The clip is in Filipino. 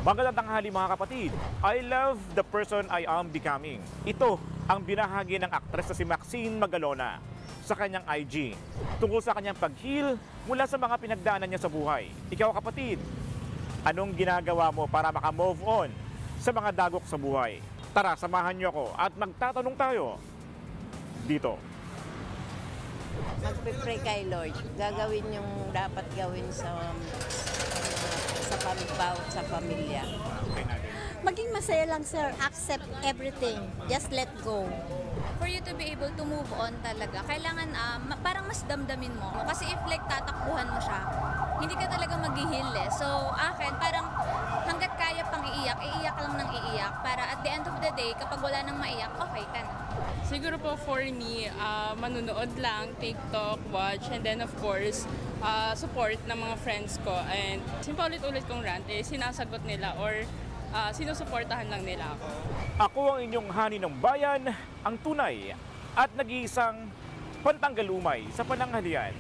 Magandang tanghali mga kapatid. I love the person I am becoming. Ito ang binahagi ng aktres na si Maxine Magalona sa kanyang IG tungkol sa kanyang pag-heal mula sa mga pinagdaanan niya sa buhay. Ikaw kapatid, anong ginagawa mo para maka-move on sa mga dagok sa buhay? Tara, samahan niyo ako at magtatanong tayo dito. Magpe-pray kay Lord. Gagawin yung dapat gawin sa bawat sa pamilya. Maging masaya lang, sir. Accept everything. Just let go. For you to be able to move on talaga, kailangan parang mas damdamin mo. Kasi if like tatakbuhan mo siya, hindi ka talaga mag-heal eh. So akin, parang hanggat kaya pang iiyak, iiyak lang ng iiyak. Para at the end of the day, kapag wala nang maiyak, okay ka na. Siguro po for me, manunood lang, TikTok, watch, and then of course, support ng mga friends ko. And paulit-ulit kong rant, sinasagot nila or sinusuportahan lang nila ako. Ako ang inyong hani ng bayan, ang tunay at nag-iisang pantanggal umay sa pananghalian.